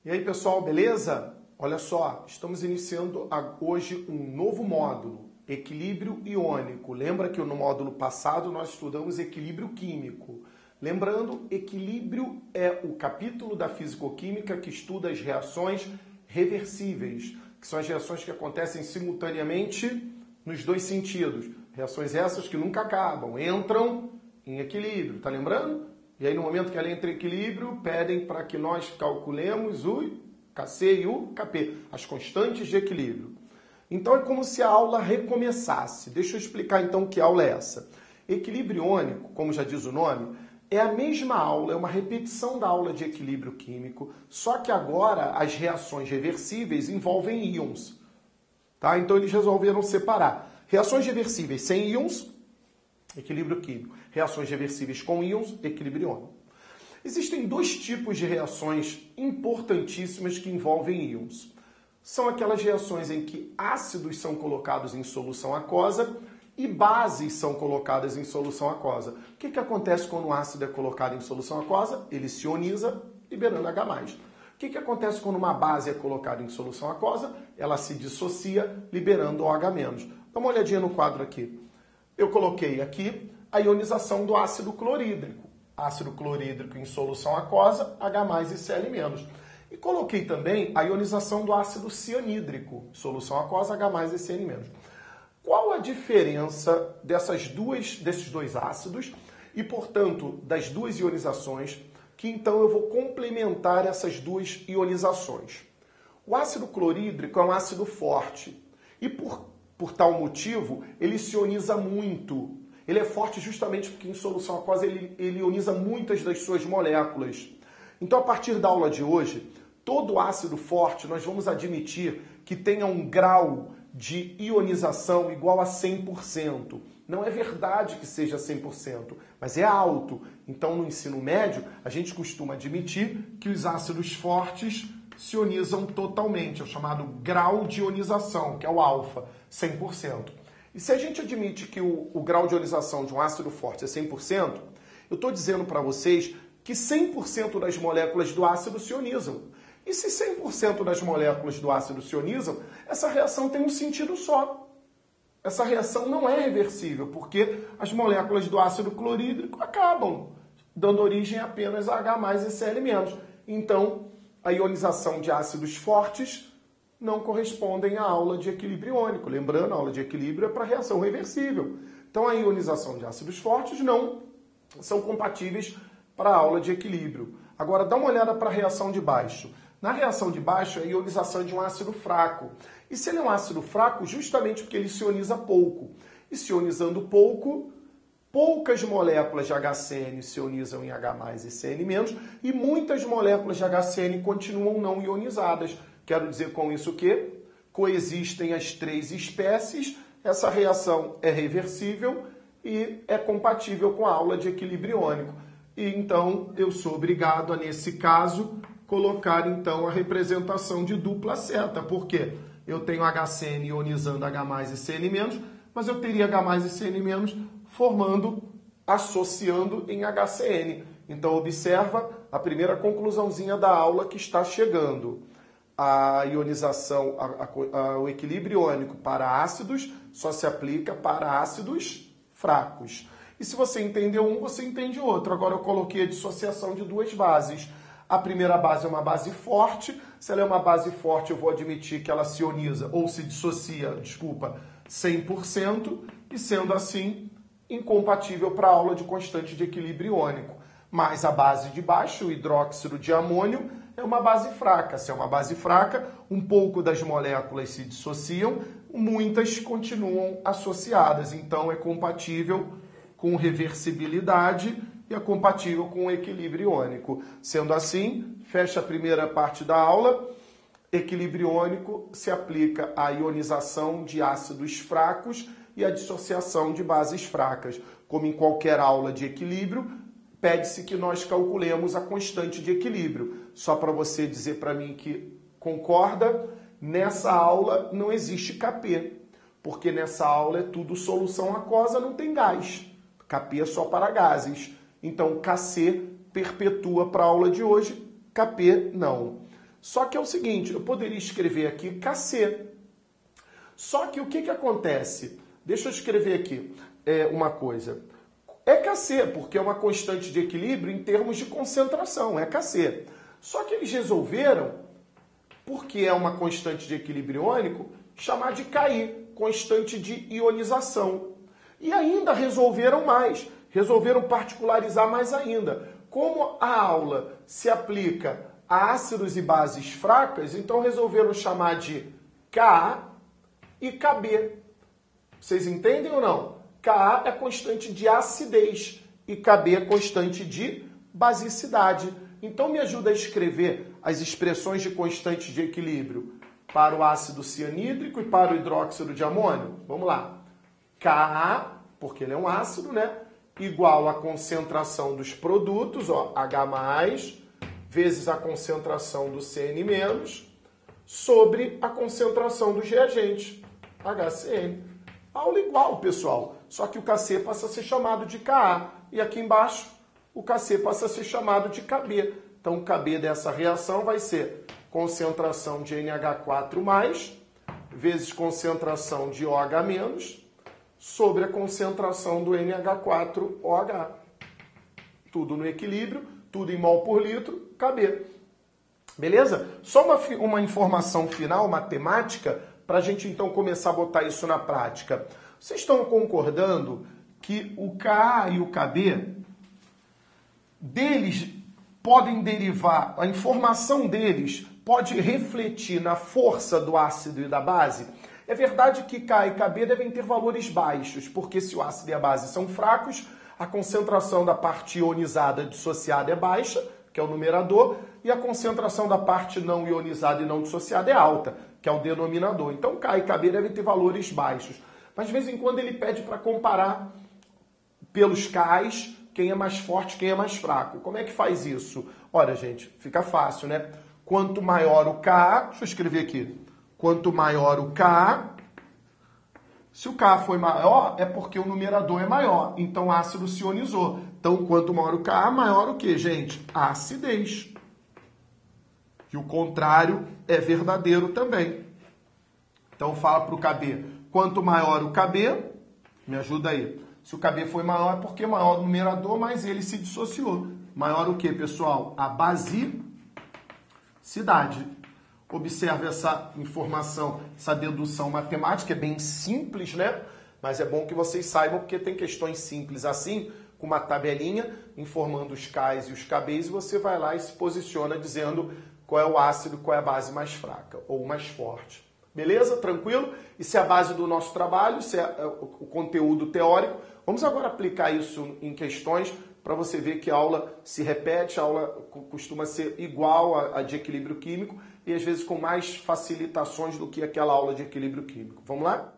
E aí, pessoal, beleza? Olha só, estamos iniciando hoje um novo módulo, equilíbrio iônico. Lembra que no módulo passado nós estudamos equilíbrio químico. Lembrando, equilíbrio é o capítulo da fisicoquímica que estuda as reações reversíveis, que são as reações que acontecem simultaneamente nos dois sentidos. Reações essas que nunca acabam, entram em equilíbrio, tá lembrando? E aí, no momento que ela entra em equilíbrio, pedem para que nós calculemos o Kc e o Kp, as constantes de equilíbrio. Então, é como se a aula recomeçasse. Deixa eu explicar, então, que aula é essa. Equilíbrio iônico, como já diz o nome, é a mesma aula, é uma repetição da aula de equilíbrio químico, só que agora as reações reversíveis envolvem íons. Tá? Então, eles resolveram separar reações reversíveis sem íons, equilíbrio químico. Reações reversíveis com íons, equilíbrio iônico. Existem dois tipos de reações importantíssimas que envolvem íons. São aquelas reações em que ácidos são colocados em solução aquosa e bases são colocadas em solução aquosa. O que acontece quando o ácido é colocado em solução aquosa? Ele se ioniza, liberando H+. O que acontece quando uma base é colocada em solução aquosa? Ela se dissocia, liberando OH-. Dá uma olhadinha no quadro aqui. Eu coloquei aqui a ionização do ácido clorídrico. Ácido clorídrico em solução aquosa, H+ e Cl-. E coloquei também a ionização do ácido cianídrico, solução aquosa, H+ e Cl-. Qual a diferença desses dois ácidos e, portanto, das duas ionizações, que então eu vou complementar essas duas ionizações? O ácido clorídrico é um ácido forte e, por tal motivo, ele se ioniza muito. Ele é forte justamente porque em solução aquosa ele ioniza muitas das suas moléculas. Então, a partir da aula de hoje, todo ácido forte nós vamos admitir que tenha um grau de ionização igual a 100%. Não é verdade que seja 100%, mas é alto. Então, no ensino médio, a gente costuma admitir que os ácidos fortes se ionizam totalmente. É o chamado grau de ionização, que é o alfa, 100%. E se a gente admite que o grau de ionização de um ácido forte é 100%, eu estou dizendo para vocês que 100% das moléculas do ácido se ionizam. E se 100% das moléculas do ácido se ionizam, essa reação tem um sentido só. Essa reação não é reversível, porque as moléculas do ácido clorídrico acabam, dando origem apenas a H+ e Cl-. Então, a ionização de ácidos fortes não correspondem à aula de equilíbrio iônico. Lembrando, a aula de equilíbrio é para reação reversível. Então, a ionização de ácidos fortes não são compatíveis para a aula de equilíbrio. Agora, dá uma olhada para a reação de baixo. Na reação de baixo, é a ionização de um ácido fraco. E se ele é um ácido fraco, justamente porque ele se ioniza pouco. E se ionizando pouco, poucas moléculas de HCN se ionizam em H+ e Cl-, e muitas moléculas de HCN continuam não ionizadas. Quero dizer com isso que coexistem as três espécies, essa reação é reversível e é compatível com a aula de equilíbrio iônico. E então eu sou obrigado a, nesse caso, colocar então a representação de dupla seta. Por quê? Eu tenho HCN ionizando H+ e Cl-, mas eu teria H+ e Cl- formando, associando em HCN. Então observa a primeira conclusãozinha da aula que está chegando. A ionização, o equilíbrio iônico para ácidos só se aplica para ácidos fracos. E se você entendeu um, você entende outro. Agora eu coloquei a dissociação de duas bases. A primeira base é uma base forte. Se ela é uma base forte, eu vou admitir que ela se ioniza ou se dissocia, 100%, e sendo assim, incompatível para a aula de constante de equilíbrio iônico. Mas a base de baixo, o hidróxido de amônio, é uma base fraca. Se é uma base fraca, um pouco das moléculas se dissociam, muitas continuam associadas. Então, é compatível com reversibilidade e é compatível com o equilíbrio iônico. Sendo assim, fecha a primeira parte da aula. Equilíbrio iônico se aplica à ionização de ácidos fracos e à dissociação de bases fracas. Como em qualquer aula de equilíbrio, pede-se que nós calculemos a constante de equilíbrio. Só para você dizer para mim que concorda, nessa aula não existe Kp, porque nessa aula é tudo solução aquosa, não tem gás. Kp é só para gases. Então, Kc perpetua para a aula de hoje, Kp não. Só que é o seguinte, eu poderia escrever aqui Kc. Só que o que acontece? Deixa eu escrever aqui uma coisa. É Kc, porque é uma constante de equilíbrio em termos de concentração, é Kc. Só que eles resolveram, porque é uma constante de equilíbrio iônico, chamar de Ki, constante de ionização. E ainda resolveram mais, resolveram particularizar mais ainda. Como a aula se aplica a ácidos e bases fracas, então resolveram chamar de Ka e Kb. Vocês entendem ou não? Ka é constante de acidez e Kb é constante de basicidade. Então me ajuda a escrever as expressões de constantes de equilíbrio para o ácido cianídrico e para o hidróxido de amônio. Vamos lá. Ka, porque ele é um ácido, né? Igual à concentração dos produtos, ó, H+, vezes a concentração do CN-, sobre a concentração dos reagentes, HCN. Aula igual, pessoal, só que o Kc passa a ser chamado de Ka, e aqui embaixo o Kc passa a ser chamado de Kb. Então o Kb dessa reação vai ser concentração de NH4+, vezes concentração de OH-, sobre a concentração do NH4OH. Tudo no equilíbrio, tudo em mol por litro, Kb. Beleza? Só uma informação final, matemática, para a gente então começar a botar isso na prática. Vocês estão concordando que o Ka e o Kb, deles podem derivar, a informação deles pode refletir na força do ácido e da base? É verdade que Ka e Kb devem ter valores baixos, porque se o ácido e a base são fracos, a concentração da parte ionizada dissociada é baixa, que é o numerador, e a concentração da parte não ionizada e não dissociada é alta, que é o denominador. Então Ka e Kb devem ter valores baixos. Mas de vez em quando ele pede para comparar pelos Kas, quem é mais forte, quem é mais fraco. Como é que faz isso? Olha, gente, fica fácil, né? Quanto maior o Ka, deixa eu escrever aqui. Quanto maior o Ka, se o Ka foi maior, é porque o numerador é maior. Então, o ácido se ionizou. Então, quanto maior o Ka, maior o quê, gente? A acidez. E o contrário é verdadeiro também. Então, fala para o Kb. Quanto maior o Kb, me ajuda aí. Se o Kb foi maior, é porque maior o numerador, mas ele se dissociou. Maior o quê, pessoal? A basicidade. Observe essa informação, essa dedução matemática, é bem simples, né? Mas é bom que vocês saibam, porque tem questões simples assim, com uma tabelinha, informando os Kas e os Kbs, e você vai lá e se posiciona dizendo qual é o ácido, qual é a base mais fraca ou mais forte. Beleza? Tranquilo? Isso é a base do nosso trabalho, isso é o conteúdo teórico. Vamos agora aplicar isso em questões para você ver que a aula se repete, a aula costuma ser igual a de equilíbrio químico e às vezes com mais facilitações do que aquela aula de equilíbrio químico. Vamos lá?